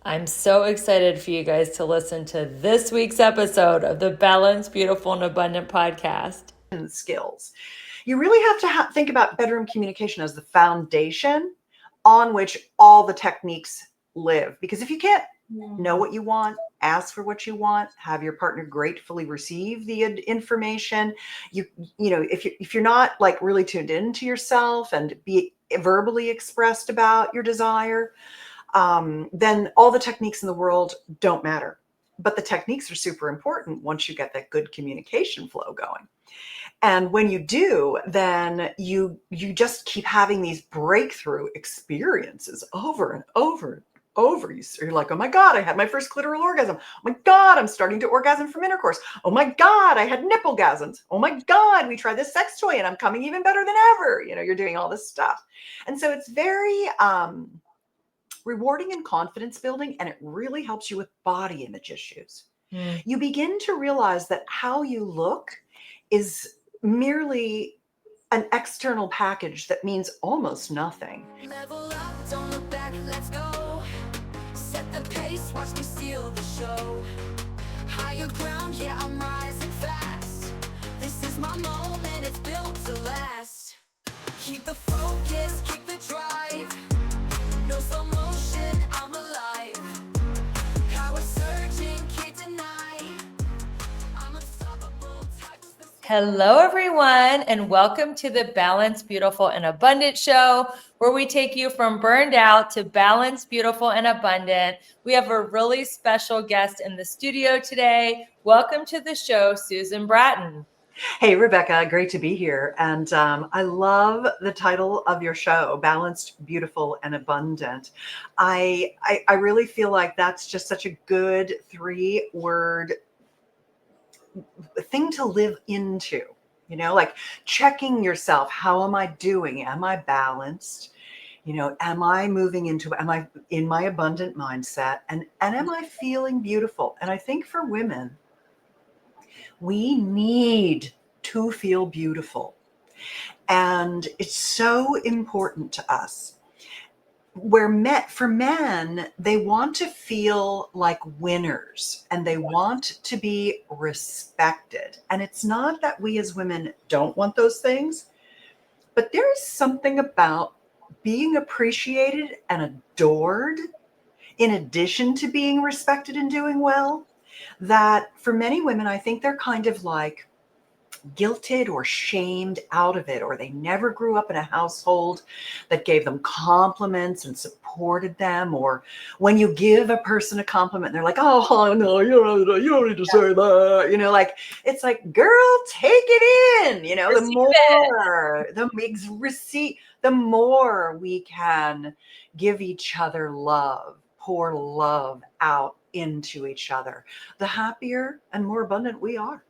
I'm so excited for you guys to listen to this week's episode of the Balanced, Beautiful, and Abundant podcast. Skills. You really have to think about bedroom communication as the foundation on which all the techniques live. Because if you can't know what you want, ask for what you want, have your partner gratefully receive the information, if you're not like really tuned into yourself and be verbally expressed about your desire, then all the techniques in the world don't matter. But the techniques are super important once you get that good communication flow going. And when you do, then you just keep having these breakthrough experiences over and over and over. You're like, oh my God, I had my first clitoral orgasm. Oh my God, I'm starting to orgasm from intercourse. Oh my God, I had nipple gasms. Oh my God, we tried this sex toy and I'm coming even better than ever. You're doing all this stuff. And so it's very rewarding and confidence building, and it really helps you with body image issues. You begin to realize that how you look is merely an external package that means almost nothing. Level up, don't look back, let's go. Set the pace, watch me steal the show. Higher ground, yeah, I'm rising fast. This is my moment, it's built to last. Keep the focus, keep the drive. No slow motion, I'm alive. Power surging, can't deny. I'm unstoppable, touch the sky. Hello, everyone, and welcome to the Balanced, Beautiful, and Abundant show, where we take you from burned out to balanced, beautiful, and abundant. We have a really special guest in the studio today. Welcome to the show, Susan Bratton. Hey, Rebecca, great to be here. And I love the title of your show, Balanced, Beautiful, and Abundant. I really feel like that's just such a good 3-word thing to live into, like checking yourself. How am I doing? Am I balanced? Am I in my abundant mindset? And am I feeling beautiful? And I think for women, we need to feel beautiful. And it's so important to us. For men, they want to feel like winners and they want to be respected. And it's not that we as women don't want those things, but there is something about being appreciated and adored, in addition to being respected and doing well, that for many women, I think they're kind of like guilted or shamed out of it, or they never grew up in a household that gave them compliments and supported them. Or when you give a person a compliment, they're like, oh no, you don't need to say that. Like, it's like, girl, take it in. The more we can give each other love, pour love out into each other, the happier and more abundant we are.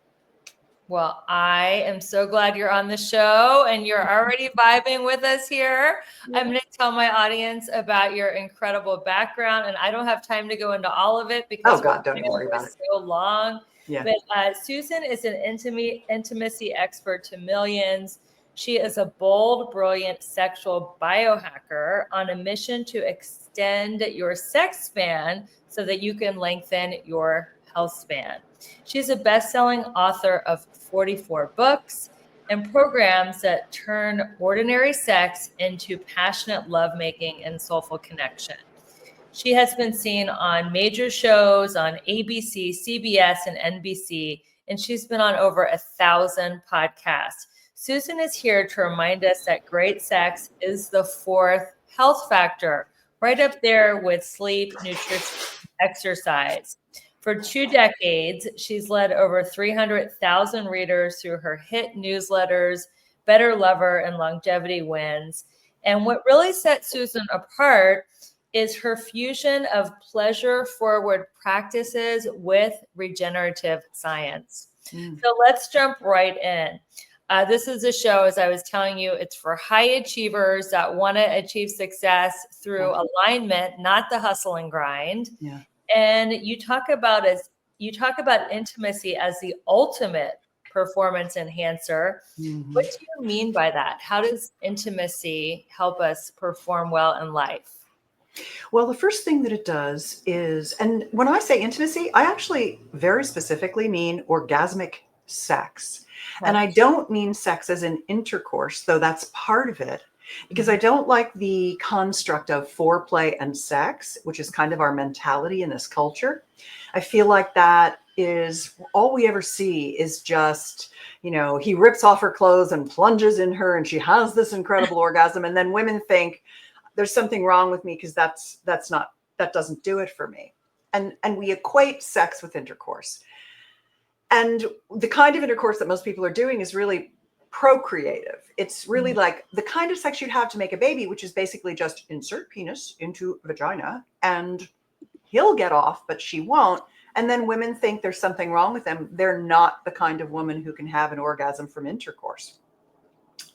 Well, I am so glad you're on the show and you're already vibing with us here. Yeah. I'm going to tell my audience about your incredible background, and I don't have time to go into all of it because don't worry about it. So long. Yeah. But Susan is an intimacy expert to millions. She is a bold, brilliant sexual biohacker on a mission to extend your sex span so that you can lengthen your health span. She's a best-selling author of 44 books and programs that turn ordinary sex into passionate lovemaking and soulful connection. She has been seen on major shows on ABC, CBS, and NBC, and she's been on over 1,000 podcasts. Susan is here to remind us that great sex is the 4th health factor, right up there with sleep, nutrition, exercise. For 2 decades, she's led over 300,000 readers through her hit newsletters, Better Lover and Longevity Wins. And what really sets Susan apart is her fusion of pleasure-forward practices with regenerative science. So let's jump right in. This is a show, as I was telling you, it's for high achievers that want to achieve success through alignment, not the hustle and grind. Yeah. And you talk about intimacy as the ultimate performance enhancer. Mm-hmm. What do you mean by that? How does intimacy help us perform well in life? Well, the first thing that it does is, and when I say intimacy, I actually very specifically mean orgasmic sex. And I Right. don't mean sex as in intercourse, though that's part of it, because I don't like the construct of foreplay and sex, which is kind of our mentality in this culture. I feel like that is all we ever see is just, he rips off her clothes and plunges in her and she has this incredible orgasm. And then women think, there's something wrong with me because that doesn't do it for me. And we equate sex with intercourse. And the kind of intercourse that most people are doing is really procreative. It's really like the kind of sex you'd have to make a baby, which is basically just insert penis into vagina and he'll get off, but she won't. And then women think there's something wrong with them. They're not the kind of woman who can have an orgasm from intercourse.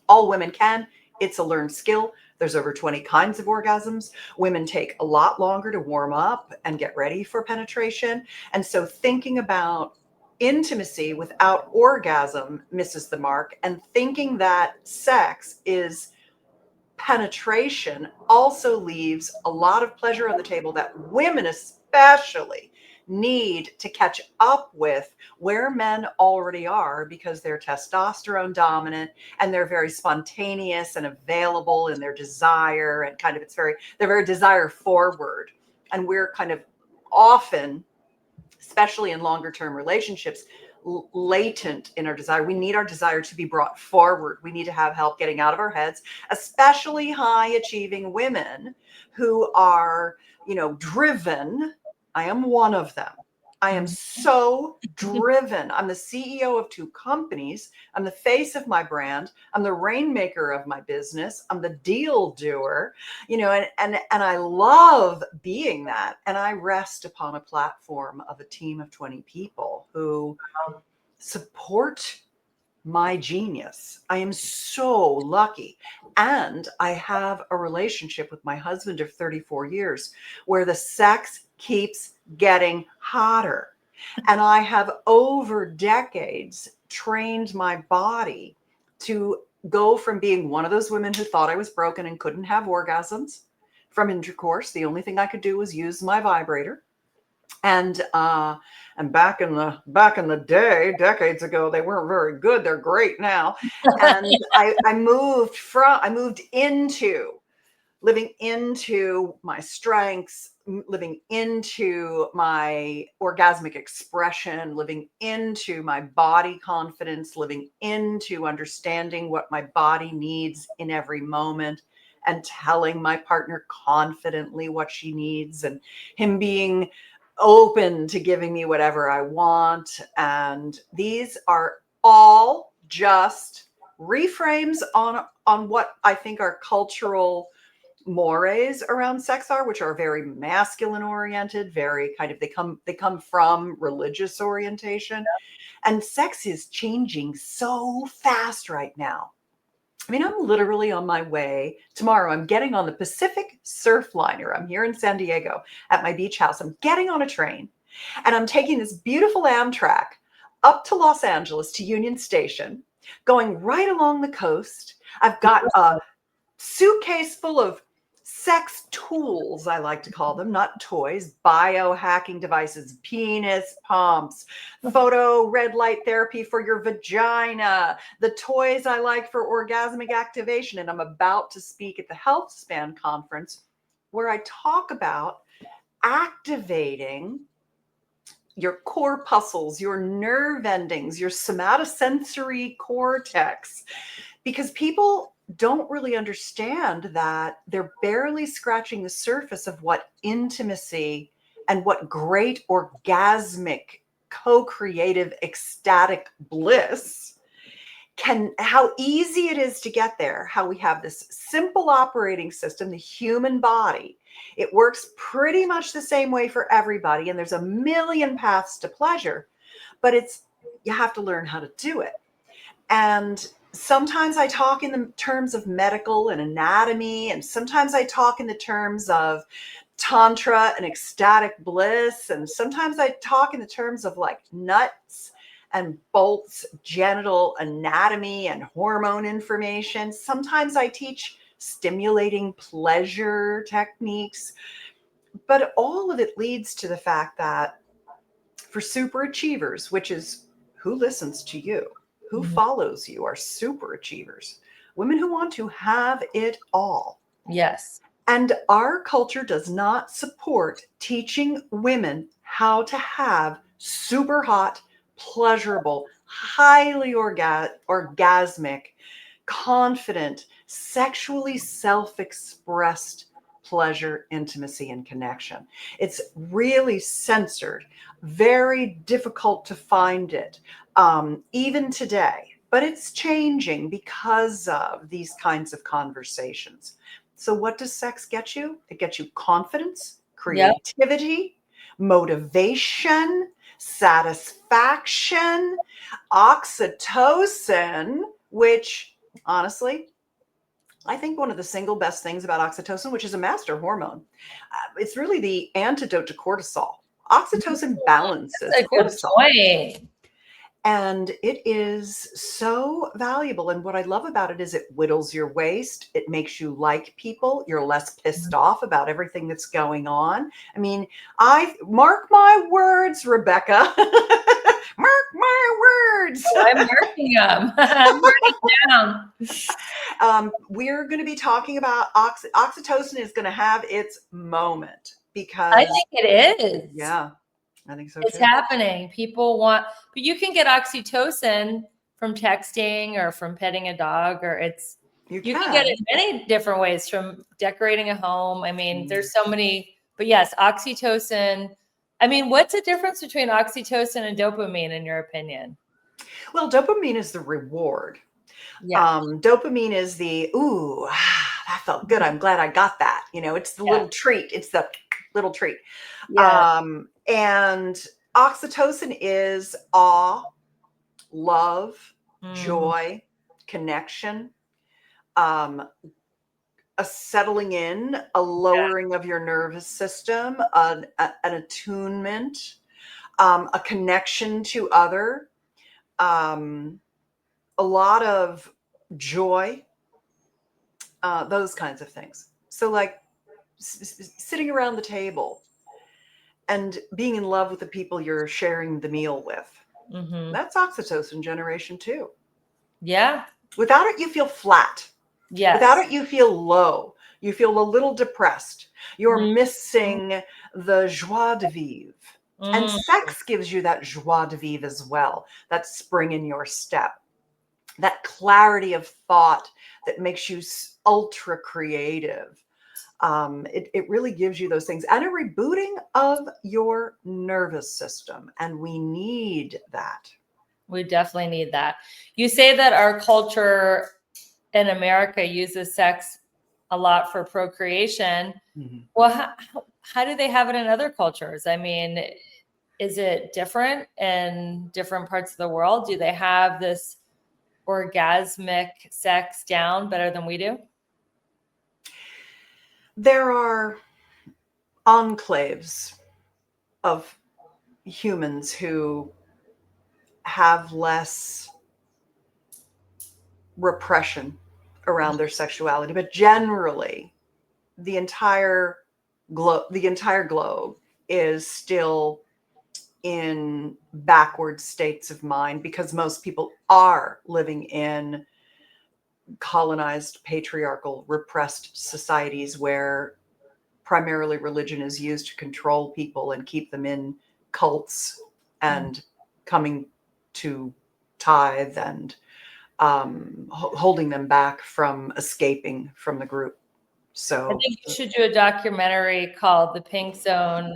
All women can. It's a learned skill. There's over 20 kinds of orgasms. Women take a lot longer to warm up and get ready for penetration. And so thinking about intimacy without orgasm misses the mark. And thinking that sex is penetration also leaves a lot of pleasure on the table that women especially need to catch up with where men already are, because they're testosterone dominant and they're very spontaneous and available in their desire, and kind of they're very desire forward. And we're kind of often, especially in longer term relationships, latent in our desire. We need our desire to be brought forward. We need to have help getting out of our heads, especially high achieving women who are, driven. I am one of them. I am so driven. I'm the CEO of 2 companies. I'm the face of my brand. I'm the rainmaker of my business. I'm the deal doer, and I love being that. And I rest upon a platform of a team of 20 people who support my genius. I am so lucky. And I have a relationship with my husband of 34 years where the sex keeps getting hotter. And I have over decades trained my body to go from being one of those women who thought I was broken and couldn't have orgasms from intercourse. The only thing I could do was use my vibrator. And back in the day, decades ago, they weren't very good. They're great now. And I moved into living into my strengths, living into my orgasmic expression, living into my body confidence, living into understanding what my body needs in every moment, and telling my partner confidently what she needs, and him being open to giving me whatever I want. And these are all just reframes on what I think our cultural mores around sex are, which are very masculine oriented, very kind of, they come from religious orientation. And sex is changing so fast right now. I mean, I'm literally on my way tomorrow. I'm getting on the Pacific Surfliner. I'm here in San Diego at my beach house. I'm getting on a train and I'm taking this beautiful Amtrak up to Los Angeles to Union Station, going right along the coast. I've got a suitcase full of sex tools, I like to call them, not toys, biohacking devices, penis pumps, photo red light therapy for your vagina, the toys I like for orgasmic activation. And I'm about to speak at the HealthSpan conference where I talk about activating your corpuscles, your nerve endings, your somatosensory cortex, because people don't really understand that they're barely scratching the surface of what intimacy and what great orgasmic, co-creative, ecstatic bliss how easy it is to get there, how we have this simple operating system, the human body. It works pretty much the same way for everybody, and there's a million paths to pleasure, but you have to learn how to do it. And sometimes I talk in the terms of medical and anatomy, and sometimes I talk in the terms of tantra and ecstatic bliss, and sometimes I talk in the terms of like nuts and bolts, genital anatomy and hormone information. Sometimes I teach stimulating pleasure techniques. But all of it leads to the fact that for super achievers, which is who listens to you, who Mhm. follows you, are super achievers, women who want to have it all. Yes. And our culture does not support teaching women how to have super hot, pleasurable, highly orgasmic, confident, sexually self-expressed pleasure, intimacy, and connection. It's really censored, very difficult to find it, even today. But it's changing because of these kinds of conversations. So what does sex get you? It gets you confidence, Yep. creativity, motivation, satisfaction, oxytocin, which honestly, I think one of the single best things about oxytocin, which is a master hormone, it's really the antidote to cortisol. Oxytocin balances That's a good cortisol. point. And it is so valuable. And what I love about it is it whittles your waist. It makes you like people. You're less pissed off about everything that's going on. I mean, I mark my words, Rebecca. Mark my words. Oh, I'm marking them. I'm writing down. We're going to be talking about oxytocin is going to have its moment because I think it is. yeah, I think so It's too. happening. People want, but you can get oxytocin from texting or from petting a dog, or you can get it many different ways, from decorating a home. I mean, there's so many, but yes, oxytocin. I mean, what's the difference between oxytocin and dopamine in your opinion? Well, dopamine is the reward. Yeah. Dopamine is the, ooh, that felt good. I'm glad I got that. You know, it's the little treat. It's the little treat. Yeah. And oxytocin is awe, love, joy, connection, a settling in, a lowering of your nervous system, an attunement, a connection to other, a lot of joy, those kinds of things. So like sitting around the table and being in love with the people you're sharing the meal with. That's oxytocin generation too. Yeah. Without it, you feel flat. Yes. Without it, you feel low. You feel a little depressed. You're missing the joie de vivre. And sex gives you that joie de vivre as well, that spring in your step, that clarity of thought that makes you ultra creative. It really gives you those things, and a rebooting of your nervous system. And we need that. We definitely need that. You say that our culture in America uses sex a lot for procreation. Well, how do they have it in other cultures? I mean, is it different in different parts of the world? Do they have this orgasmic sex down better than we do? There are enclaves of humans who have less repression around their sexuality, but generally the entire globe is still in backward states of mind because most people are living in colonized, patriarchal, repressed societies where primarily religion is used to control people and keep them in cults and coming to tithe and holding them back from escaping from the group. So I think you should do a documentary called The Pink Zone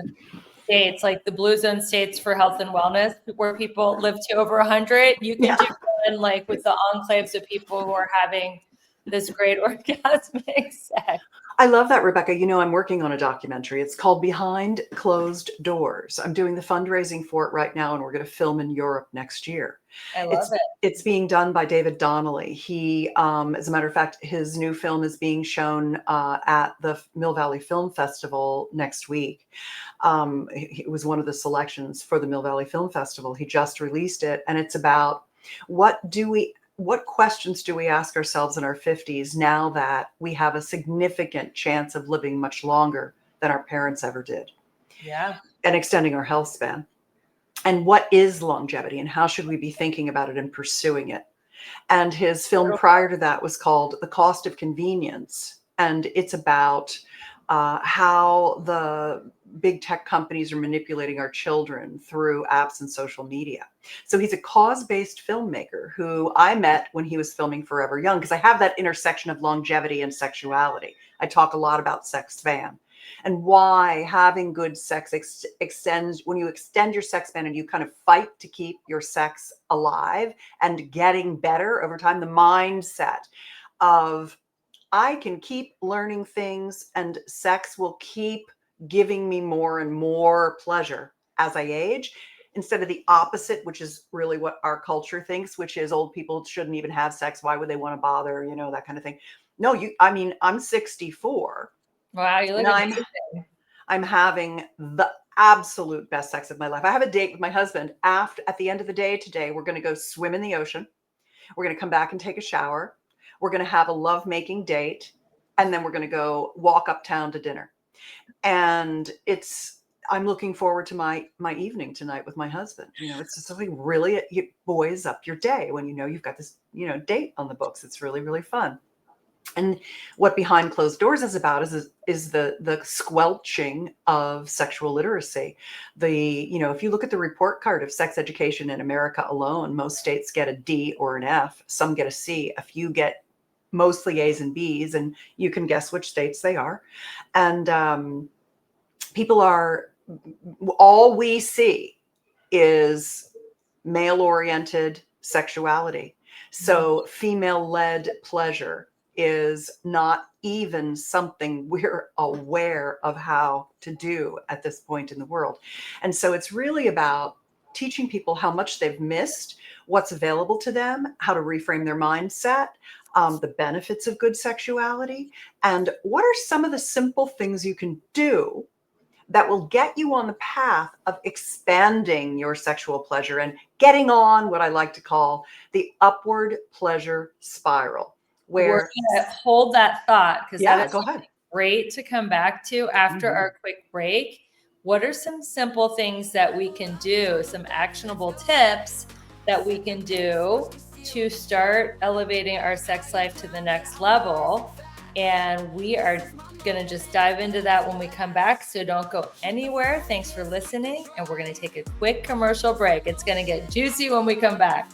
States, like the blue zone states for health and wellness, where people live to over 100. You can do one like with the enclaves of people who are having this great orgasmic sex. I love that, Rebecca. You know, I'm working on a documentary. It's called Behind Closed Doors. I'm doing the fundraising for it right now, and we're going to film in Europe next year. I love it. It's being done by David Donnelly. He, as a matter of fact, his new film is being shown at the Mill Valley Film Festival next week. It was one of the selections for the Mill Valley Film Festival. He just released it, and it's about what do we what questions do we ask ourselves in our 50s now that we have a significant chance of living much longer than our parents ever did Yeah. and extending our health span? And what is longevity and how should we be thinking about it and pursuing it? And his film prior to that was called The Cost of Convenience. And it's about how the big tech companies are manipulating our children through apps and social media. So he's a cause-based filmmaker who I met when he was filming Forever Young, because I have that intersection of longevity and sexuality. I talk a lot about sex span and why having good sex extends. When you extend your sex span and you kind of fight to keep your sex alive and getting better over time, the mindset of I can keep learning things and sex will keep giving me more and more pleasure as I age, instead of the opposite, which is really what our culture thinks, which is old people shouldn't even have sex. Why would they want to bother? You know, that kind of thing. No, I mean, I'm 64 Wow, you look and amazing. I'm having the absolute best sex of my life. I have a date with my husband at the end of the day today. We're going to go swim in the ocean. We're going to come back and take a shower. We're going to have a lovemaking date. And then we're going to go walk uptown to dinner. And I'm looking forward to my evening tonight with my husband. You know, it's just something really, it buoys up your day when you know you've got this, date on the books. It's really, really fun. And what Behind Closed Doors is about is the squelching of sexual literacy. If you look at the report card of sex education in America alone, most states get a D or an F. Some get a C. A few get mostly A's and B's, and you can guess which states they are. And all we see is male-oriented sexuality. So female-led pleasure is not even something we're aware of how to do at this point in the world. And so it's really about teaching people how much they've missed, what's available to them, how to reframe their mindset, the benefits of good sexuality, and what are some of the simple things you can do that will get you on the path of expanding your sexual pleasure and getting on what I like to call the upward pleasure spiral. We're going to hold that thought because that is go ahead. Great to come back to after our quick break. What are some simple things that we can do, some actionable tips that we can do to start elevating our sex life to the next level? And we are going to just dive into that when we come back. So don't go anywhere. Thanks for listening. And we're going to take a quick commercial break. It's going to get juicy when we come back.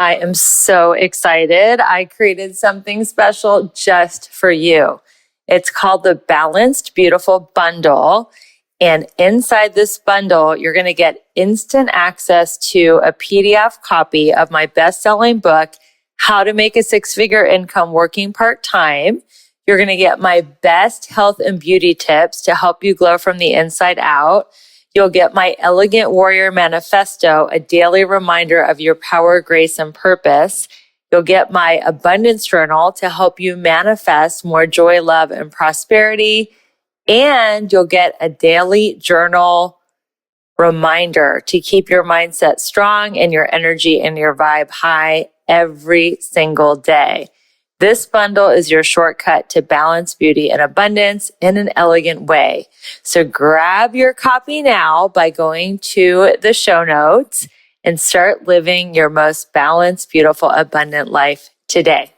I am so excited. I created something special just for you. It's called the Balanced Beautiful Bundle. And inside this bundle, you're going to get instant access to a PDF copy of my best-selling book, How to Make a Six-Figure Income Working Part-Time. You're going to get my best health and beauty tips to help you glow from the inside out. You'll get my Elegant Warrior Manifesto, a daily reminder of your power, grace, and purpose. You'll get my Abundance Journal to help you manifest more joy, love, and prosperity. And you'll get a daily journal reminder to keep your mindset strong and your energy and your vibe high every single day. This bundle is your shortcut to balance, beauty, and abundance in an elegant way. So grab your copy now by going to the show notes and start living your most balanced, beautiful, abundant life today.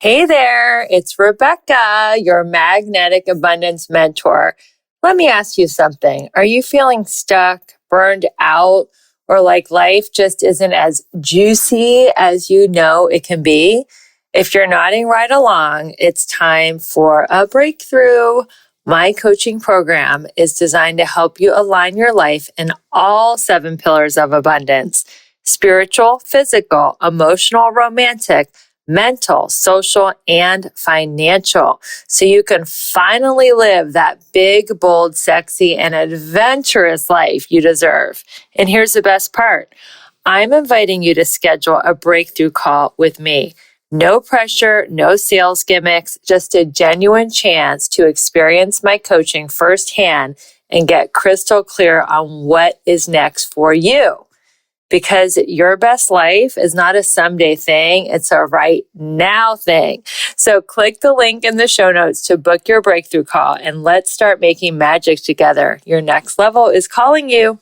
Hey there, it's Rebecca, your magnetic abundance mentor. Let me ask you something. Are you feeling stuck, burned out, or like life just isn't as juicy as you know it can be? If you're nodding right along, it's time for a breakthrough. My coaching program is designed to help you align your life in all 7 pillars of abundance: spiritual, physical, emotional, romantic, mental, social, and financial. So you can finally live that big, bold, sexy, and adventurous life you deserve. And here's the best part. I'm inviting you to schedule a breakthrough call with me. No pressure, no sales gimmicks, just a genuine chance to experience my coaching firsthand and get crystal clear on what is next for you. Because your best life is not a someday thing, it's a right now thing. So click the link in the show notes to book your breakthrough call and let's start making magic together. Your next level is calling you.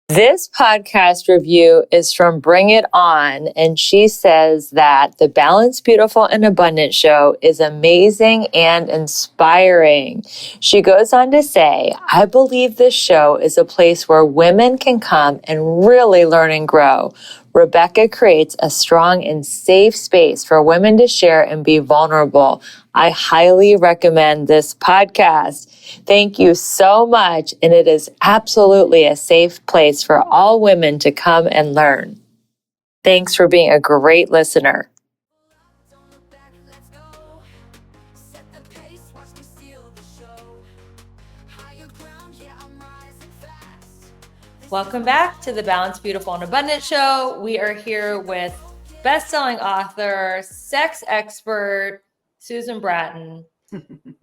This podcast review is from Bring It On, and she says that the Balanced, Beautiful, and Abundant show is amazing and inspiring. She goes on to say, I believe this show is a place where women can come and really learn and grow. Rebecca creates a strong and safe space for women to share and be vulnerable. I highly recommend this podcast. Thank you so much, and it is absolutely a safe place for all women to come and learn. Thanks for being a great listener. Don't look back, let's go. Set the pace, watch me steal the show. Higher ground, yeah, I'm rising fast. Welcome back to the Balanced, Beautiful, and Abundant show. We are here with best-selling author, sex expert, Susan Bratton.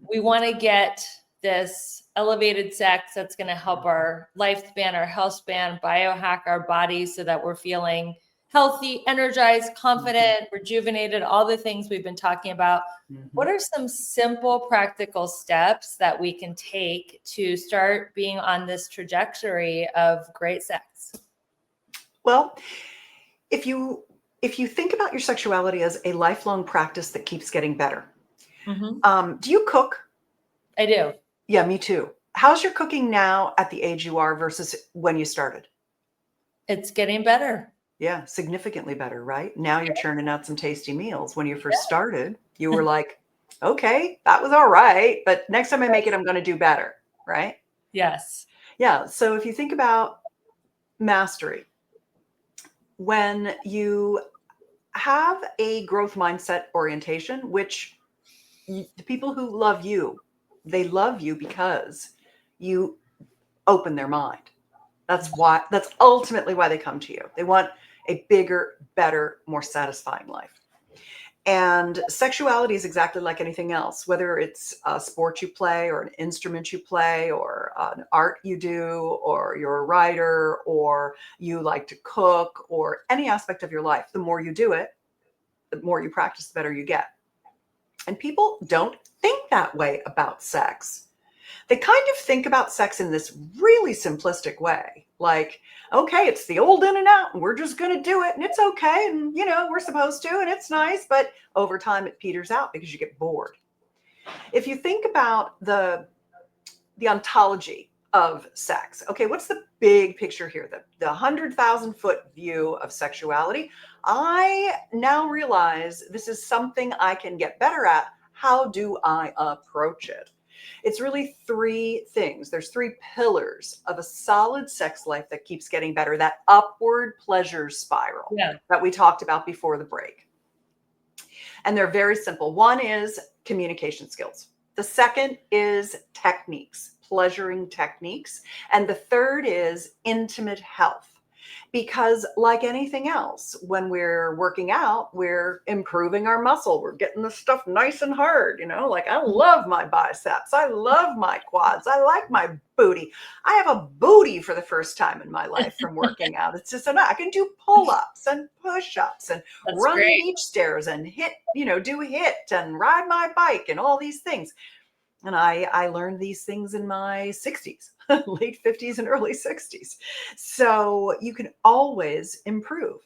We want to get this elevated sex that's going to help our lifespan, our health span, biohack our bodies so that we're feeling healthy, energized, confident, rejuvenated, all the things we've been talking about. What are some simple, practical steps that we can take to start being on this trajectory of great sex? Well, if you think about your sexuality as a lifelong practice that keeps getting better, do you cook? I do. Yeah, me too. How's your cooking now at the age you are versus when you started? It's getting better. Yeah, significantly better, right? Now you're churning out some tasty meals. When you first started, you were like, okay, that was all right, but next time I make it, I'm going to do better, right? Yes. Yeah. So if you think about mastery, when you have a growth mindset orientation, which the people who love you, they love you because you open their mind. That's ultimately why they come to you. They want a bigger, better, more satisfying life. And sexuality is exactly like anything else, whether it's a sport you play or an instrument you play or an art you do, or you're a writer, or you like to cook, or any aspect of your life. The more you do it, the more you practice, the better you get. And people don't think that way about sex. They kind of think about sex in this really simplistic way. Like, okay, it's the old in and out, and we're just going to do it, and it's okay, and, we're supposed to, and it's nice, but over time it peters out because you get bored. If you think about the ontology of sex, okay, what's the big picture here? The 100,000-foot view of sexuality. I now realize this is something I can get better at. How do I approach it? It's really three things. There's three pillars of a solid sex life that keeps getting better, that upward pleasure spiral that we talked about before the break. And they're very simple. One is communication skills. The second is techniques, pleasuring techniques. And the third is intimate health. Because like anything else, when we're working out, we're improving our muscle. We're getting the stuff nice and hard, like I love my biceps. I love my quads. I like my booty. I have a booty for the first time in my life from working out. It's just enough. I can do pull-ups and push-ups and run beach stairs and hit, do HIIT and ride my bike and all these things. And I learned these things in my 60s, late 50s and early 60s. So you can always improve.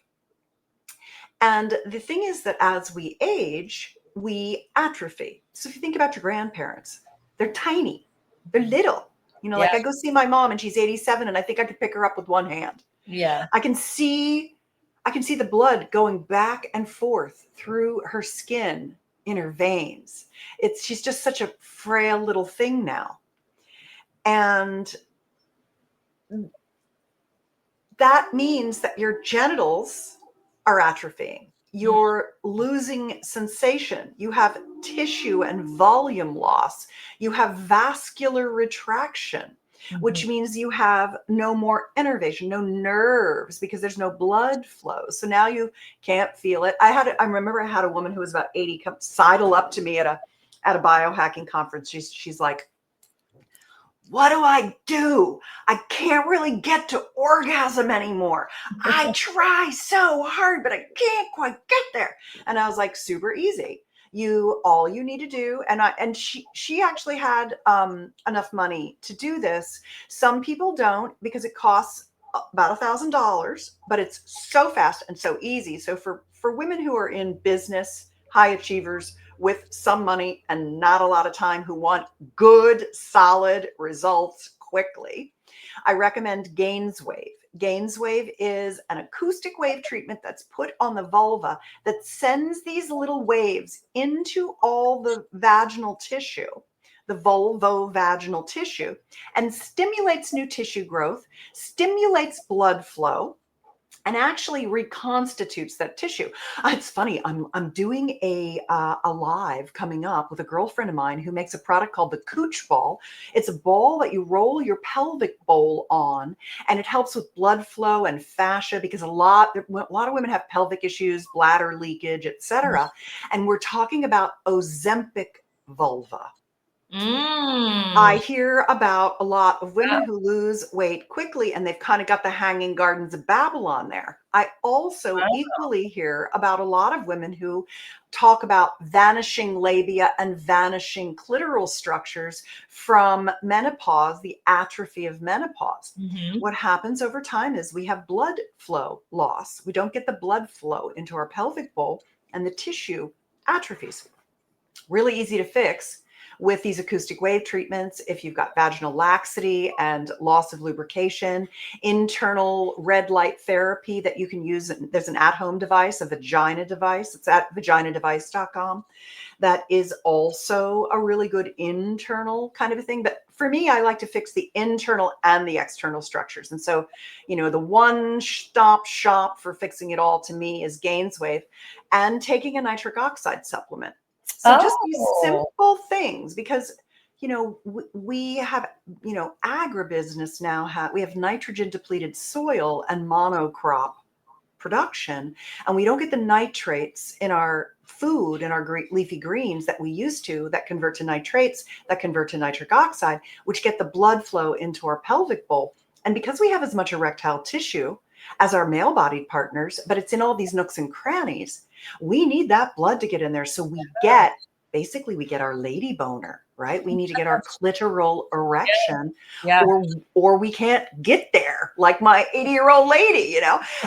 And the thing is that as we age, we atrophy. So if you think about your grandparents, they're tiny, they're little. Like I go see my mom and she's 87 and I think I could pick her up with one hand. Yeah. I can see the blood going back and forth through her skin, in her veins. She's just such a frail little thing now. And that means that your genitals are atrophying. You're losing sensation. You have tissue and volume loss. You have vascular retraction, which means you have no more innervation, no nerves, because there's no blood flow. So now you can't feel it. I remember I had a woman who was about 80 come sidle up to me at a biohacking conference. She's like, what do I do? I can't really get to orgasm anymore. I try so hard, but I can't quite get there. And I was like, super easy. All you need to do, and she actually had enough money to do this. Some people don't, because it costs about $1,000, but it's so fast and so easy. So for women who are in business, high achievers with some money and not a lot of time, who want good, solid results quickly, I recommend GAINSWave. GAINSWave is an acoustic wave treatment that's put on the vulva that sends these little waves into all the vaginal tissue, the vulvovaginal tissue, and stimulates new tissue growth, stimulates blood flow, and actually reconstitutes that tissue. It's funny. I'm doing a live coming up with a girlfriend of mine who makes a product called the Cooch Ball. It's a ball that you roll your pelvic bowl on, and it helps with blood flow and fascia, because a lot of women have pelvic issues, bladder leakage, etc. And we're talking about Ozempic vulva. I hear about a lot of women who lose weight quickly, and they've kind of got the hanging gardens of Babylon there. I also equally hear about a lot of women who talk about vanishing labia and vanishing clitoral structures from menopause, the atrophy of menopause. What happens over time is we have blood flow loss. We don't get the blood flow into our pelvic bowl, and the tissue atrophies. Really easy to fix with these acoustic wave treatments. If you've got vaginal laxity and loss of lubrication, internal red light therapy that you can use. There's an at-home device, a vagina device. It's at vaginadevice.com. That is also a really good internal kind of a thing. But for me, I like to fix the internal and the external structures. And so, the one-stop shop for fixing it all to me is GAINSWave and taking a nitric oxide supplement. So just these simple things, because, we have, agribusiness now, we have nitrogen depleted soil and monocrop production, and we don't get the nitrates in our food and our leafy greens that we used to, that convert to nitrates, that convert to nitric oxide, which get the blood flow into our pelvic bowl. And because we have as much erectile tissue as our male-bodied partners, but it's in all these nooks and crannies, we need that blood to get in there. So we get our lady boner, right? We need to get our clitoral erection, or we can't get there, like my 80-year-old lady,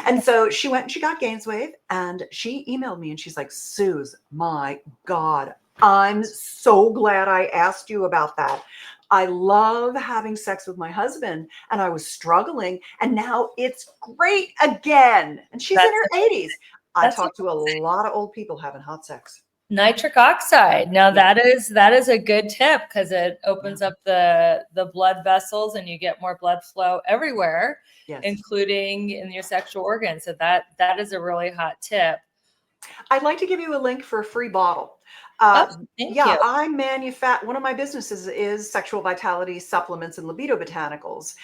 And so she went and she got GAINSWave, and she emailed me and she's like, Suze, my God, I'm so glad I asked you about that. I love having sex with my husband, and I was struggling, and now it's great again. And she's in her 80s. I talk to a lot of old people having hot sex. Nitric oxide. Now that is a good tip, because it opens up the blood vessels, and you get more blood flow everywhere, including in your sexual organs. So that is a really hot tip. I'd like to give you a link for a free bottle. Thank you. I manufacture, one of my businesses is sexual vitality supplements and libido botanicals,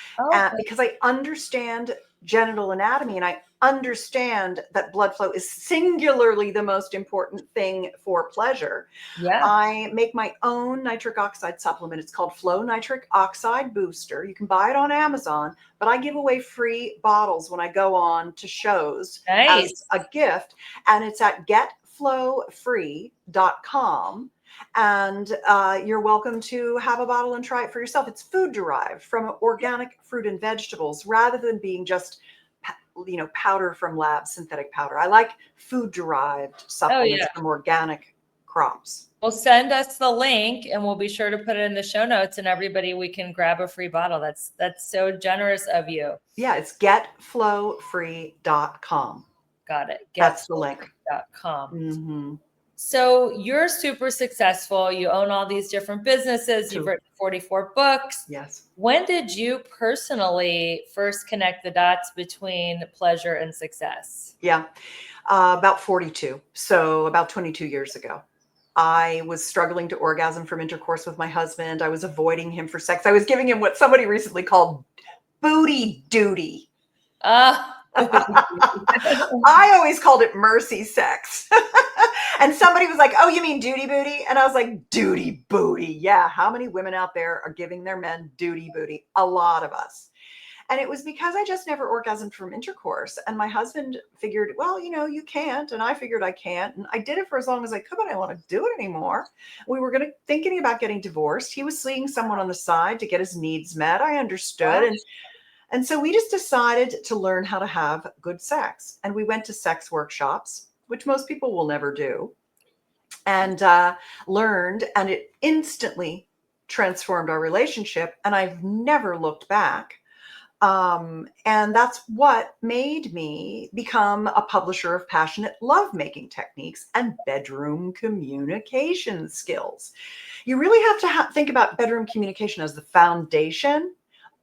because I understand genital anatomy, and I understand that blood flow is singularly the most important thing for pleasure. I make my own nitric oxide supplement. It's called Flow Nitric Oxide Booster. You can buy it on Amazon, but I give away free bottles when I go on to shows as a gift, and it's at getflowfree.com. And you're welcome to have a bottle and try it for yourself. It's food derived from organic fruit and vegetables, rather than being just powder from labs, synthetic powder. I like food derived supplements from organic crops. Well, send us the link, and we'll be sure to put it in the show notes, and everybody, we can grab a free bottle. That's so generous of you. Yeah, it's getflowfree.com. Got it. That's the link. .com. So you're super successful. You own all these different businesses. You've written 44 books. Yes. When did you personally first connect the dots between pleasure and success? Yeah, about 42. So about 22 years ago. I was struggling to orgasm from intercourse with my husband. I was avoiding him for sex. I was giving him what somebody recently called booty duty. I always called it mercy sex. And somebody was like, oh, you mean duty booty? And I was like, duty booty. Yeah. How many women out there are giving their men duty booty? A lot of us. And it was because I just never orgasmed from intercourse. And my husband figured, well, you can't. And I figured I can't. And I did it for as long as I could, but I don't want to do it anymore. We were thinking about getting divorced. He was seeing someone on the side to get his needs met. I understood. And so we just decided to learn how to have good sex. And we went to sex workshops, which most people will never do, and learned, and it instantly transformed our relationship. And I've never looked back. And that's what made me become a publisher of passionate lovemaking techniques and bedroom communication skills. You really have to think about bedroom communication as the foundation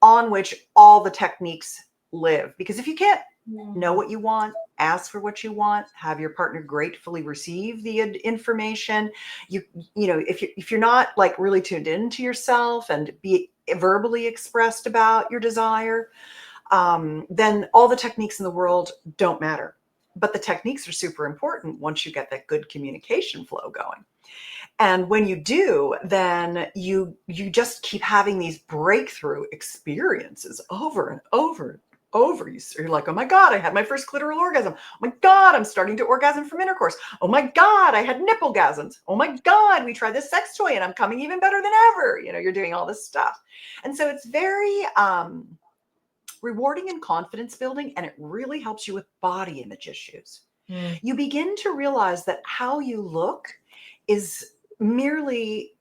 on which all the techniques live. Because if you can't know what you want, ask for what you want, have your partner gratefully receive the information, if you're not like really tuned into yourself and be verbally expressed about your desire, then all the techniques in the world don't matter. But the techniques are super important once you get that good communication flow going. And when you do, then you just keep having these breakthrough experiences over and over and over. You're like, oh my God, I had my first clitoral orgasm. Oh my God, I'm starting to orgasm from intercourse. Oh my God, I had nipple gasms. Oh my God, we tried this sex toy and I'm coming even better than ever. You're doing all this stuff. And so it's very rewarding and confidence building, and it really helps you with body image issues. You begin to realize that how you look is merely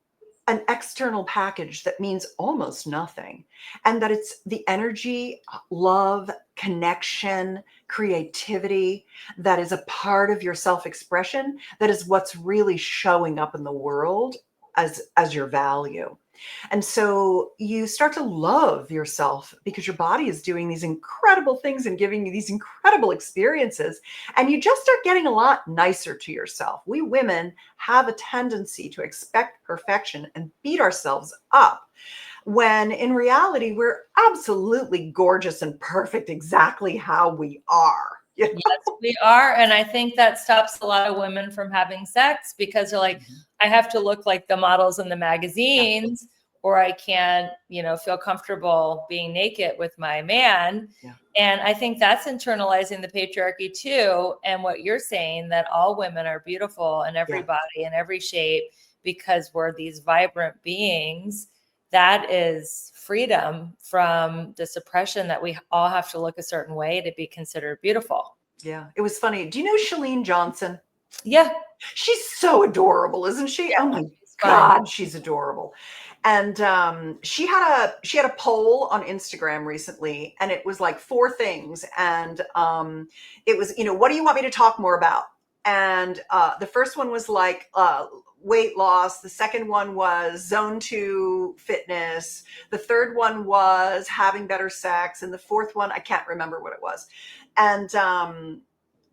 an external package that means almost nothing, and that it's the energy, love, connection, creativity that is a part of your self-expression that is what's really showing up in the world as your value. And so you start to love yourself because your body is doing these incredible things and giving you these incredible experiences. And you just start getting a lot nicer to yourself. We women have a tendency to expect perfection and beat ourselves up, when in reality, we're absolutely gorgeous and perfect exactly how we are. Yes, we are. And I think that stops a lot of women from having sex because they're like, I have to look like the models in the magazines, or I can't, feel comfortable being naked with my man. Yeah. And I think that's internalizing the patriarchy too. And what you're saying, that all women are beautiful in every body and every shape because we're these vibrant beings. That is freedom from the suppression that we all have to look a certain way to be considered beautiful. Yeah. It was funny. Do you know Chalene Johnson? Yeah. She's so adorable, isn't she? Yeah. Oh my God, she's adorable. And she had a poll on Instagram recently, and it was like 4 things. And it was, what do you want me to talk more about? And the first one was like weight loss. The second one was zone 2 fitness. The third one was having better sex. And the fourth one, I can't remember what it was. And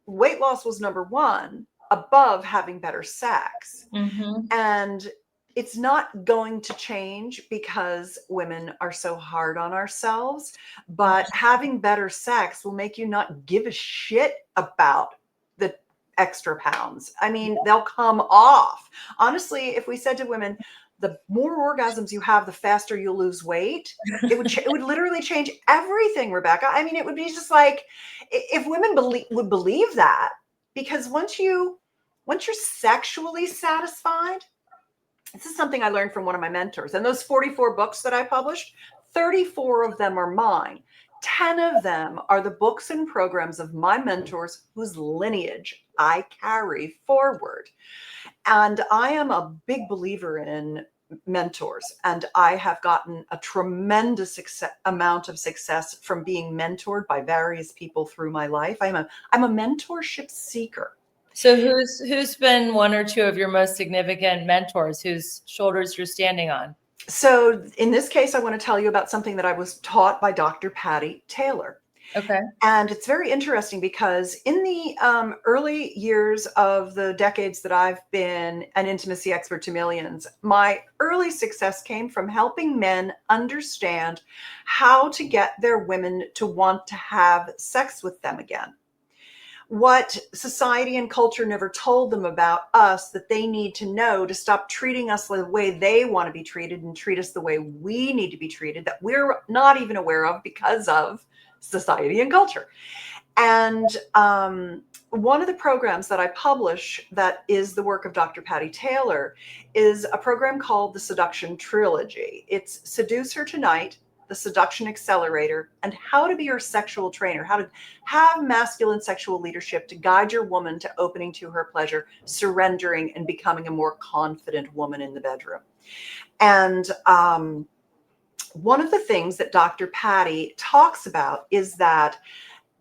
weight loss was number 1, above having better sex. Mm-hmm. And it's not going to change because women are so hard on ourselves, but having better sex will make you not give a shit about the extra pounds. I mean, they'll come off. Honestly, if we said to women, the more orgasms you have, the faster you'll lose weight, it would literally change everything, Rebecca. I mean, it would be just like, if women would believe that, because once you're sexually satisfied, this is something I learned from one of my mentors. And those 44 books that I published, 34 of them are mine. 10 of them are the books and programs of my mentors whose lineage I carry forward. And I am a big believer in mentors, and I have gotten a tremendous amount of success from being mentored by various people through my life. I'm a mentorship seeker. So who's been one or two of your most significant mentors whose shoulders you're standing on? So in this case, I want to tell you about something that I was taught by Dr. Patty Taylor. Okay. And it's very interesting because in the early years of the decades that I've been an intimacy expert to millions, my early success came from helping men understand how to get their women to want to have sex with them again. what society and culture never told them about us that they need to know to stop treating us the way they want to be treated and treat us the way we need to be treated, that we're not even aware of because of society and culture. And one of the programs that I publish that is the work of Dr. Patty Taylor is a program called the Seduction Trilogy. It's Seduce Her Tonight, the Seduction Accelerator, and How to Be Your Sexual Trainer, how to have masculine sexual leadership to guide your woman to opening to her pleasure, surrendering, and becoming a more confident woman in the bedroom. And one of the things that Dr. Patty talks about is that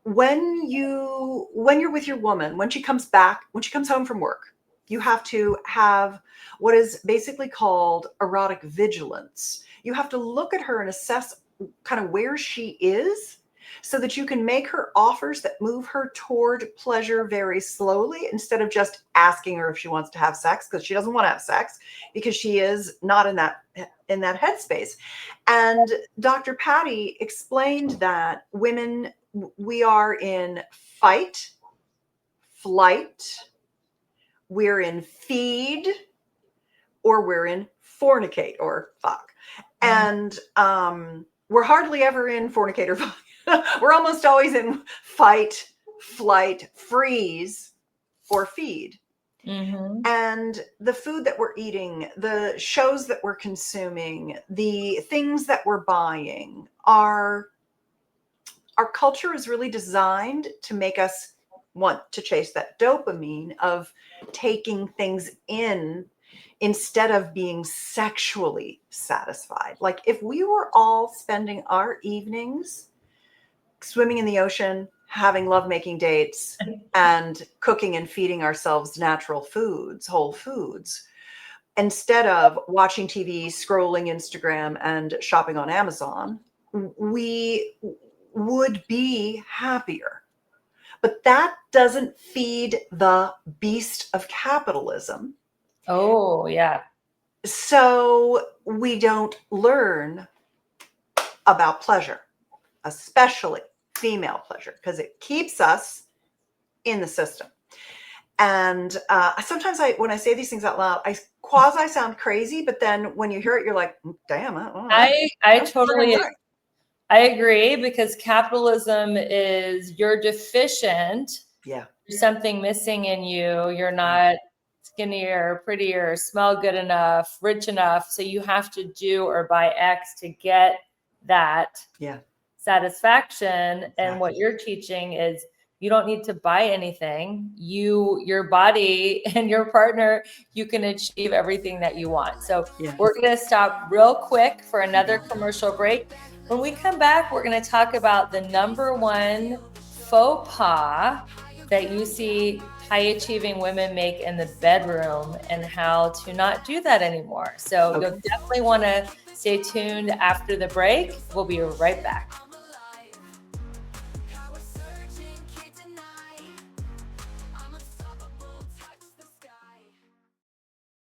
when you're with your woman, when she comes home from work, you have to have what is basically called erotic vigilance. You have to look at her and assess kind of where she is so that you can make her offers that move her toward pleasure very slowly, instead of just asking her if she wants to have sex, because she doesn't want to have sex because she is not in that headspace. And Dr. Patty explained that women, we are in fight, flight, we're in feed, or we're in fornicate or fuck. And we're hardly ever in fornicate or fuck. We're almost always in fight, flight, freeze, or feed. Mm-hmm. And the food that we're eating, the shows that we're consuming, the things that we're buying, our culture is really designed to make us want to chase that dopamine of taking things in instead of being sexually satisfied. Like if we were all spending our evenings swimming in the ocean, having lovemaking dates, and cooking and feeding ourselves natural foods, whole foods, instead of watching TV, scrolling Instagram, and shopping on Amazon, we would be happier. But that doesn't feed the beast of capitalism. Oh, yeah. So we don't learn about pleasure, especially female pleasure, because it keeps us in the system. And sometimes when I say these things out loud, I quasi sound crazy, but then when you hear it, you're like, damn, I totally I agree, because capitalism is, you're deficient. Yeah. There's something missing in you. You're not skinnier, prettier, smell good enough, rich enough. So you have to do or buy X to get that satisfaction. Exactly. And what you're teaching is you don't need to buy anything. Your body and your partner, you can achieve everything that you want. So we're going to stop real quick for another commercial break. When we come back, we're going to talk about the number 1 faux pas that you see high-achieving women make in the bedroom and how to not do that anymore. So you'll definitely want to stay tuned after the break. We'll be right back.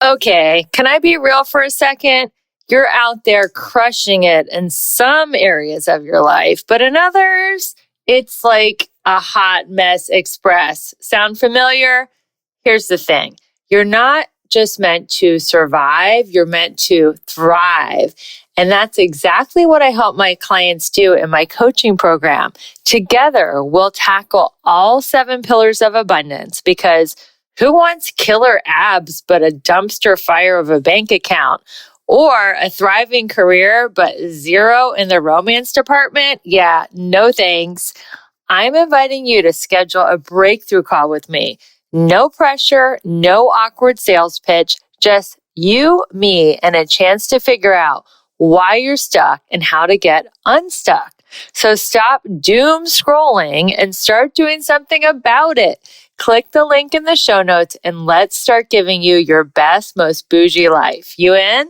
Okay, can I be real for a second? You're out there crushing it in some areas of your life, but in others, it's like a hot mess express. Sound familiar? Here's the thing. You're not just meant to survive, you're meant to thrive. And that's exactly what I help my clients do in my coaching program. Together, we'll tackle all 7 pillars of abundance, because who wants killer abs but a dumpster fire of a bank account? Or a thriving career but 0 in the romance department? Yeah, no thanks. I'm inviting you to schedule a breakthrough call with me. No pressure, no awkward sales pitch, just you, me, and a chance to figure out why you're stuck and how to get unstuck. So stop doom scrolling and start doing something about it. Click the link in the show notes and let's start giving you your best, most bougie life. You in?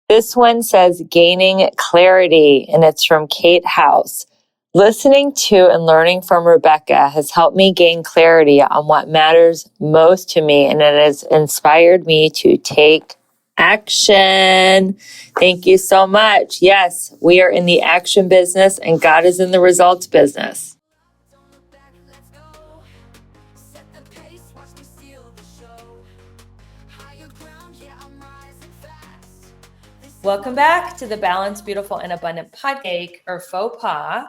This one says gaining clarity, and it's from Kate House. Listening to and learning from Rebecca has helped me gain clarity on what matters most to me, and it has inspired me to take action. Thank you so much. Yes, we are in the action business and God is in the results business. Don't look back, let's go. Welcome back to the Balanced, Beautiful, and Abundant podcast, or faux pas,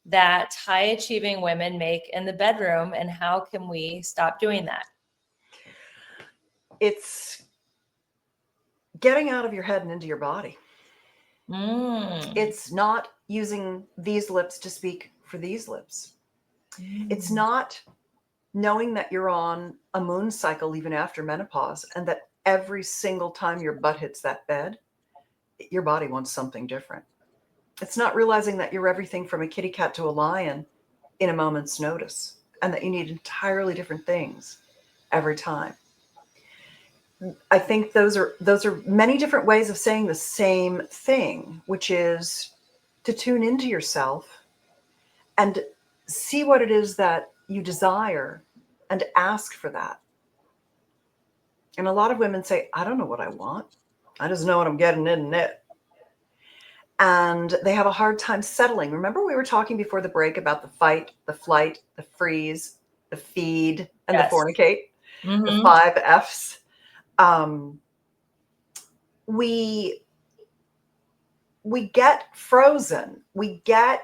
that high achieving women make in the bedroom. And how can we stop doing that? It's getting out of your head and into your body. It's not using these lips to speak for these lips. It's not knowing that you're on a moon cycle even after menopause, and that every single time your butt hits that bed, your body wants something different. It's not realizing that you're everything from a kitty cat to a lion in a moment's notice, and that you need entirely different things every time. I think those are many different ways of saying the same thing, which is to tune into yourself and see what it is that you desire and ask for that. And a lot of women say, I don't know what I want. I just know what I'm getting in it. And they have a hard time settling. Remember, we were talking before the break about the fight, the flight, the freeze, the feed, and the fornicate, the 5 Fs. We get frozen. We get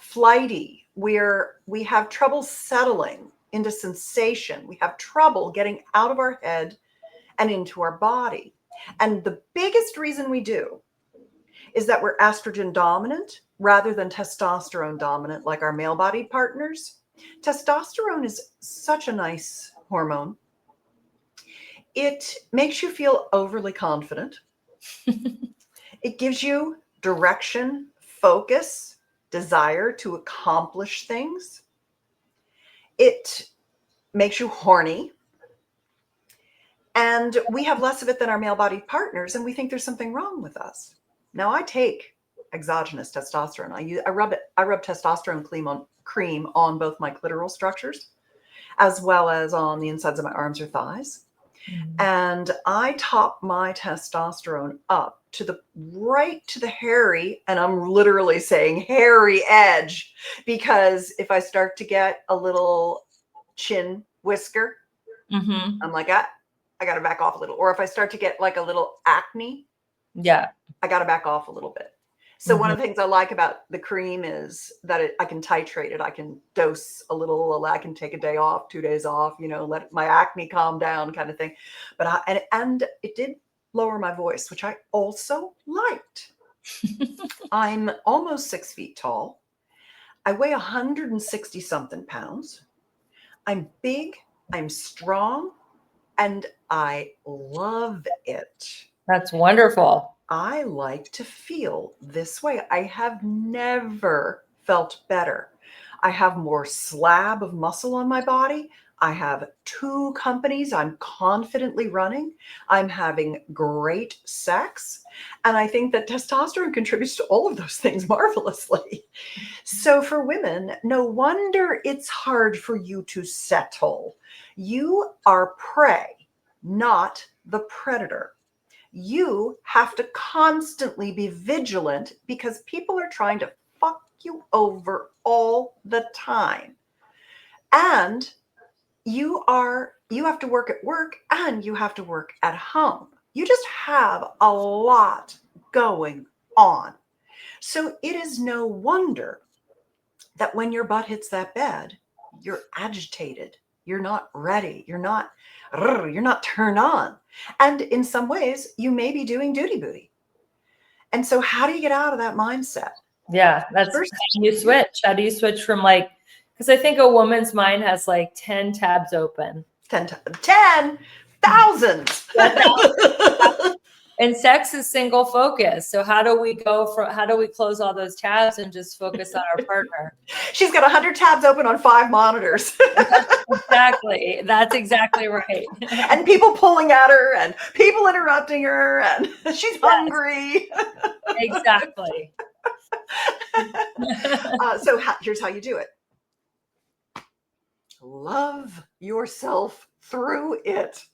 flighty. We have trouble settling into sensation. We have trouble getting out of our head and into our body. And the biggest reason we do is that we're estrogen dominant rather than testosterone dominant, like our male-bodied partners. Testosterone is such a nice hormone. It makes you feel overly confident. It gives you direction, focus, desire to accomplish things. It makes you horny. And we have less of it than our male-bodied partners, and we think there's something wrong with us. Now, I take exogenous testosterone. I rub testosterone cream on both my clitoral structures, as well as on the insides of my arms or thighs. And I top my testosterone up to the hairy, and I'm literally saying hairy edge, because if I start to get a little chin whisker, I'm like, I got to back off a little. Or if I start to get like a little acne, I got to back off a little bit. So one of the things I like about the cream is that I can titrate it. I can dose a little. I can take a day off, 2 days off, let my acne calm down kind of thing. But and it did lower my voice, which I also liked. I'm almost 6 feet tall. I weigh 160 something pounds. I'm big. I'm strong. And I love it. That's wonderful. I like to feel this way. I have never felt better. I have more slab of muscle on my body. I have 2 companies I'm confidently running. I'm having great sex. And I think that testosterone contributes to all of those things marvelously. So for women, no wonder it's hard for you to settle. You are prey, not the predator. You have to constantly be vigilant because people are trying to fuck you over all the time. And you have to work at work and you have to work at home. You just have a lot going on. So it is no wonder that when your butt hits that bed, you're agitated. You're not ready. You're not turned on. And in some ways, you may be doing duty booty. And so how do you get out of that mindset? Yeah, that's how you switch. How do you switch from because I think a woman's mind has 10 tabs open. 10,000. And sex is single focus. So how do we close all those tabs and just focus on our partner? She's got 100 tabs open on 5 monitors. Exactly. That's exactly right. And people pulling at her and people interrupting her and she's hungry. Exactly. So here's how you do it. Love yourself through it.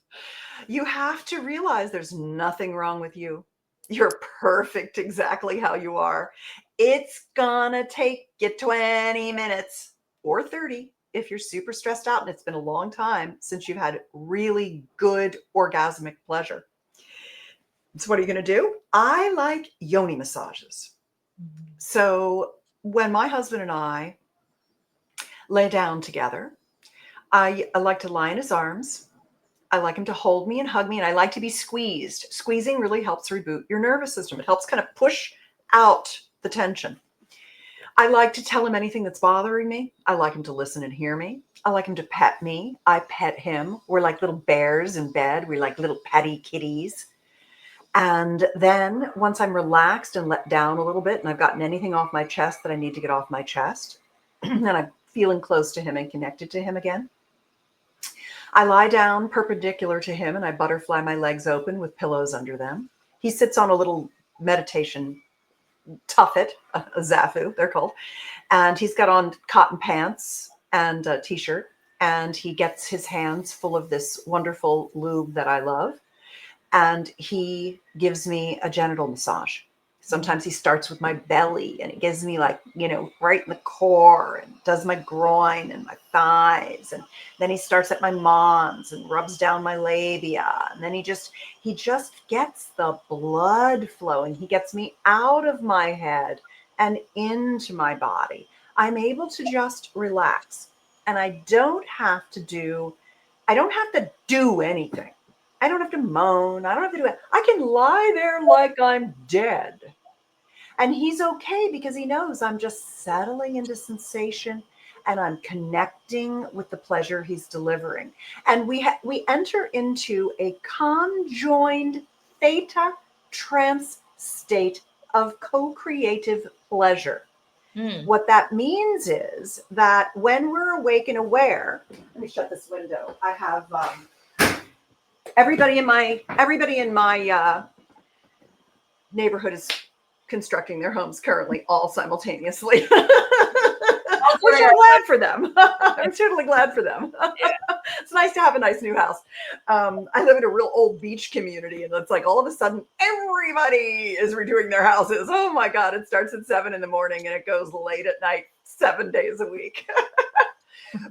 You have to realize there's nothing wrong with you. You're perfect exactly how you are. It's gonna take you 20 minutes or 30 if you're super stressed out and it's been a long time since you've had really good orgasmic pleasure. So what are you going to do? I like yoni massages. So when my husband and I lay down together, I like to lie in his arms. I like him to hold me and hug me, and I like to be squeezed. Squeezing really helps reboot your nervous system. It helps kind of push out the tension. I like to tell him anything that's bothering me. I like him to listen and hear me. I like him to pet me. I pet him. We're like little bears in bed. We're like little petty kitties. And then once I'm relaxed and let down a little bit, and I've gotten anything off my chest that I need to get off my chest, and I'm feeling close to him and connected to him again, I lie down perpendicular to him and I butterfly my legs open with pillows under them. He sits on a little meditation tuffet, a zafu, they're called, and he's got on cotton pants and a t-shirt, and he gets his hands full of this wonderful lube that I love, and he gives me a genital massage. Sometimes he starts with my belly and it gives me like, right in the core, and does my groin and my thighs. And then he starts at my mons and rubs down my labia. And then he just gets the blood flowing. He gets me out of my head and into my body. I'm able to just relax, and I don't have to do anything. I don't have to moan. I don't have to do it. I can lie there like I'm dead. And he's okay because he knows I'm just settling into sensation and I'm connecting with the pleasure he's delivering. And we enter into a conjoined theta trance state of co-creative pleasure. What that means is that when we're awake and aware, let me shut this window. I have everybody in my neighborhood is constructing their homes currently, all simultaneously. Which I'm glad for them. I'm totally glad for them. It's nice to have a nice new house. I live in a real old beach community, and it's like all of a sudden everybody is redoing their houses. Oh my God, it starts at 7 a.m. and it goes late at night, 7 days a week.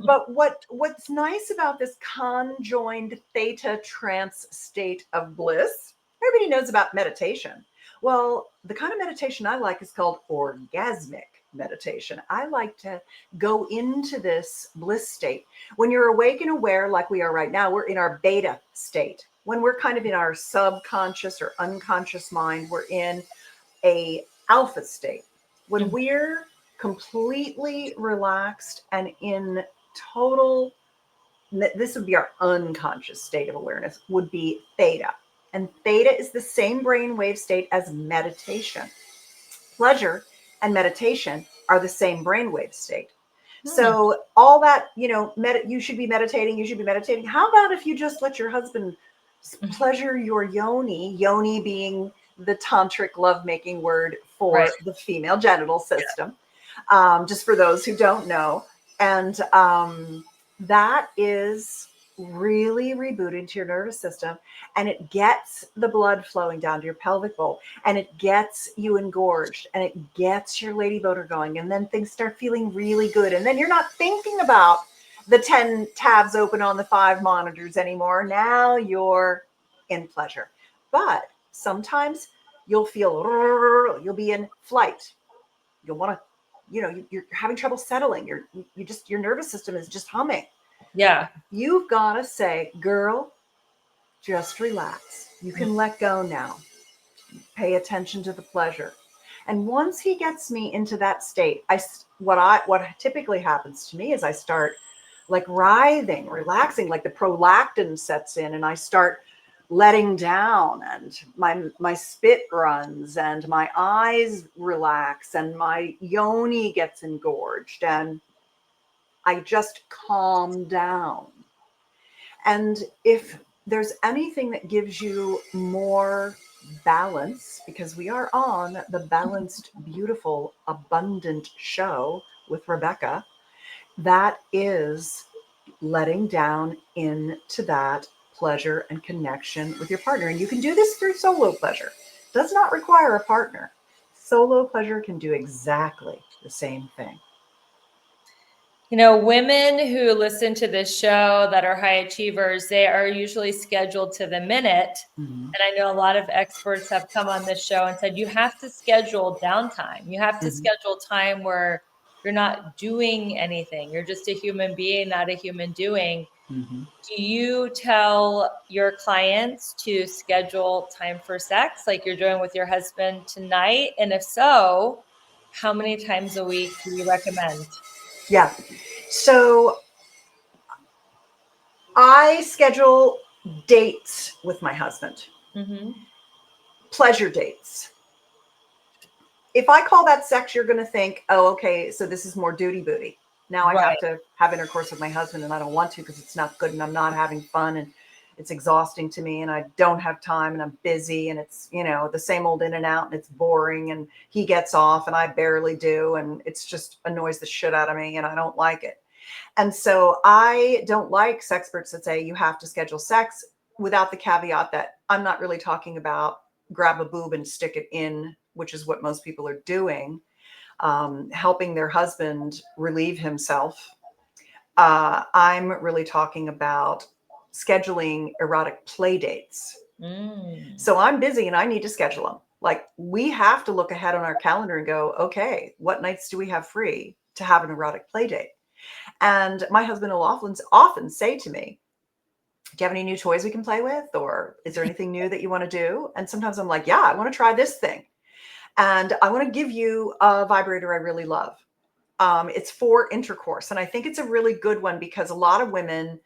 But what's nice about this conjoined theta trance state of bliss, everybody knows about meditation. Well, the kind of meditation I like is called orgasmic meditation. I like to go into this bliss state. When you're awake and aware, like we are right now, we're in our beta state. When we're kind of in our subconscious or unconscious mind, we're in a alpha state. When we're completely relaxed and in total, this would be our unconscious state of awareness, would be theta. And theta is the same brainwave state as meditation. Pleasure and meditation are the same brainwave state. So all that, you should be meditating, How about if you just let your husband pleasure your yoni being the tantric lovemaking word for the female genital system, just for those who don't know. And that is really rebooting to your nervous system, and it gets the blood flowing down to your pelvic bowl, and it gets you engorged, and it gets your lady boner going, and then things start feeling really good, and then you're not thinking about the 10 tabs open on the 5 monitors anymore. Now you're in pleasure. But sometimes you'll be in flight. You'll want to, you're having trouble settling. Your nervous system is just humming. Yeah. You've got to say, girl, just relax. You can let go now. Pay attention to the pleasure. And once he gets me into that state, what typically happens to me is I start like writhing, relaxing, like the prolactin sets in, and I start letting down, and my spit runs, and my eyes relax, and my yoni gets engorged, and I just calm down. And if there's anything that gives you more balance, because we are on the Balanced, Beautiful, Abundant show with Rebecca, that is letting down into that pleasure and connection with your partner. And you can do this through solo pleasure. It does not require a partner. Solo pleasure can do exactly the same thing. You know, women who listen to this show that are high achievers, they are usually scheduled to the minute. Mm-hmm. And I know a lot of experts have come on this show and said, you have to schedule downtime. You have to Mm-hmm. schedule time where you're not doing anything. You're just a human being, not a human doing. Mm-hmm. Do you tell your clients to schedule time for sex like you're doing with your husband tonight? And if so, how many times a week do you recommend? Yeah. So I schedule dates with my husband, Mm-hmm. pleasure dates. If I call that sex, you're going to think, oh, okay, so this is more duty booty. Now I Right. have to have intercourse with my husband and I don't want to because it's not good and I'm not having fun and it's exhausting to me and I don't have time and I'm busy and it's, the same old in and out and it's boring and he gets off and I barely do and it's just annoys the shit out of me and I don't like it. And so I don't like sexperts that say you have to schedule sex without the caveat that I'm not really talking about grab a boob and stick it in, which is what most people are doing, helping their husband relieve himself. I'm really talking about scheduling erotic play dates. So I'm busy and I need to schedule them. Like we have to look ahead on our calendar and go, okay, what nights do we have free to have an erotic play date? And my husband will often say to me, do you have any new toys we can play with? Or is there anything new that you want to do? And sometimes I'm like, yeah, I want to try this thing. And I want to give you a vibrator I really love. It's for intercourse. And I think it's a really good one because a lot of women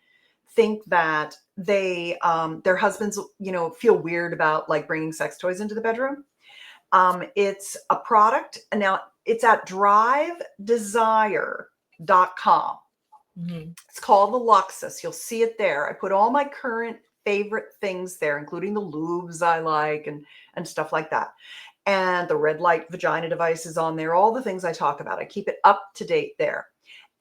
think that their husbands, feel weird about like bringing sex toys into the bedroom. It's a product. And now it's at drivedesire.com. Mm-hmm. It's called the Luxus. You'll see it there. I put all my current favorite things there, including the lubes I like and stuff like that. And the red light vagina device is on there. All the things I talk about. I keep it up to date there.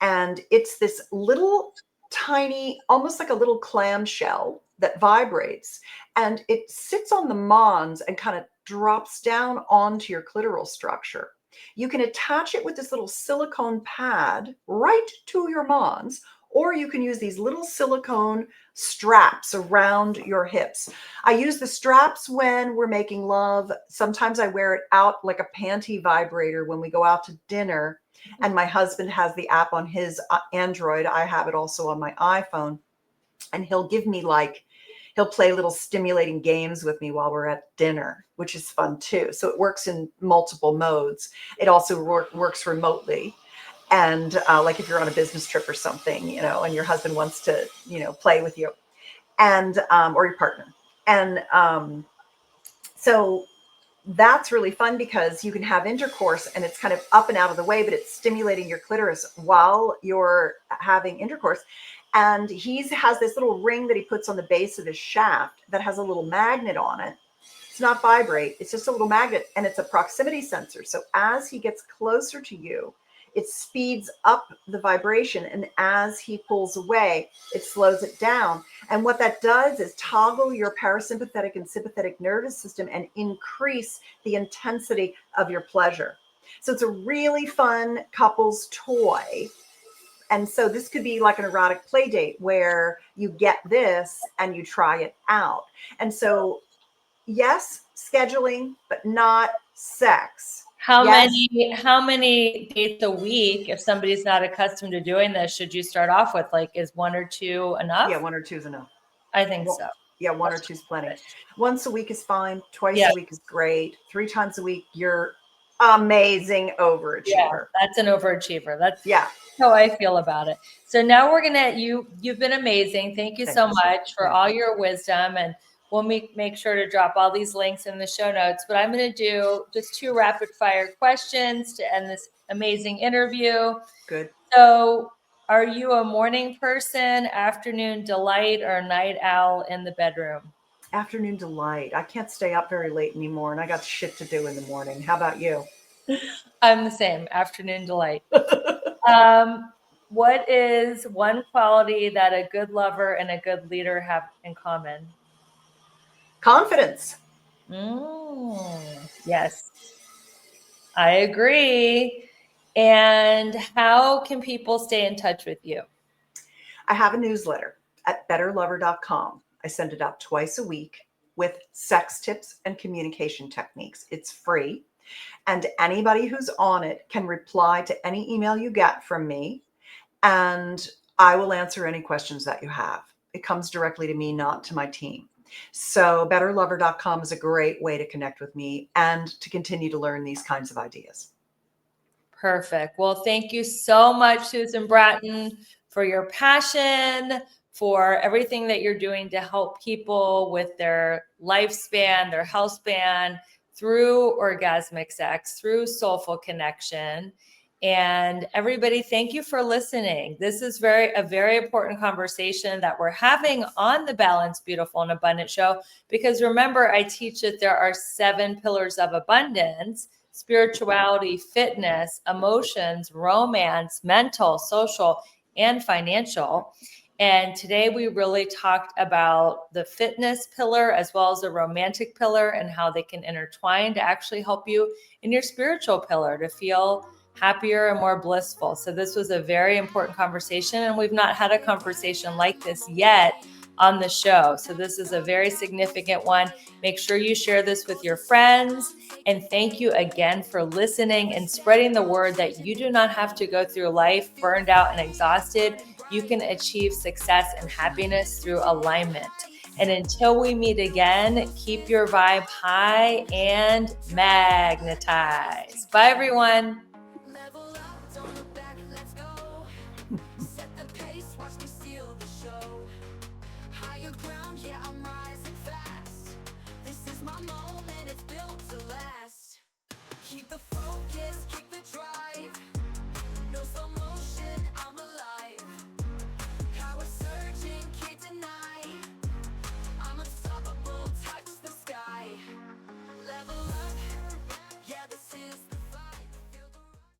And it's this little tiny, almost like a little clamshell that vibrates. And it sits on the mons and kind of drops down onto your clitoral structure. You can attach it with this little silicone pad right to your mons, or you can use these little silicone straps around your hips. I use the straps when we're making love. Sometimes I wear it out like a panty vibrator when we go out to dinner. And my husband has the app on his Android. I have it also on my iPhone. And he'll play little stimulating games with me while we're at dinner, which is fun too. So it works in multiple modes. It also works remotely. And like if you're on a business trip or something, and your husband wants to, play with you and, or your partner. And so that's really fun because you can have intercourse and it's kind of up and out of the way, but it's stimulating your clitoris while you're having intercourse. And he has this little ring that he puts on the base of his shaft that has a little magnet on it. It's not vibrate. It's just a little magnet and it's a proximity sensor. So as he gets closer to you, it speeds up the vibration. And as he pulls away, it slows it down. And what that does is toggle your parasympathetic and sympathetic nervous system and increase the intensity of your pleasure. So it's a really fun couples toy. And so this could be like an erotic play date where you get this and you try it out. And so, yes, scheduling, but not sex. How Yes. many dates a week, if somebody's not accustomed to doing this, should you start off with? Like, is 1 or 2 enough? Yeah, 1 or 2 is enough. I think so. Yeah, 1 or 2 is plenty. Once a week is fine. Twice Yeah. a week is great. 3 times a week, you're amazing overachiever. Yeah, that's an overachiever. That's Yeah. how I feel about it. So now we're gonna you've been amazing. Thank you Thank so you. much for all your wisdom, and we'll make sure to drop all these links in the show notes. But I'm gonna do just 2 rapid fire questions to end this amazing interview. Good. So, are you a morning person, afternoon delight, or night owl in the bedroom? Afternoon delight. I can't stay up very late anymore, and I got shit to do in the morning. How about you? I'm the same, afternoon delight. What is one quality that a good lover and a good leader have in common? Confidence. Yes, I agree. And how can people stay in touch with you? I have a newsletter at betterlover.com. I send it out twice a week with sex tips and communication techniques. It's free. And anybody who's on it can reply to any email you get from me, and I will answer any questions that you have. It comes directly to me, not to my team. So betterlover.com is a great way to connect with me and to continue to learn these kinds of ideas. Perfect. Well, thank you so much, Susan Bratton, for your passion, for everything that you're doing to help people with their lifespan, their health span, through orgasmic sex, through soulful connection. And everybody, thank you for listening. This is a very important conversation that we're having on the Balanced, Beautiful, and Abundant show. Because remember, I teach that there are 7 pillars of abundance: spirituality, fitness, emotions, romance, mental, social, and financial. And today we really talked about the fitness pillar as well as the romantic pillar and how they can intertwine to actually help you in your spiritual pillar to feel happier and more blissful. So this was a very important conversation, and we've not had a conversation like this yet on the show. So this is a very significant one. Make sure you share this with your friends. And thank you again for listening and spreading the word that you do not have to go through life burned out and exhausted. You can achieve success and happiness through alignment. And until we meet again, keep your vibe high and magnetize. Bye, everyone. Level up, don't look back, let's go. Set the pace, watch me steal the show. Higher ground, yeah, I'm rising fast. This is my moment, it's built to last. Keep the focus.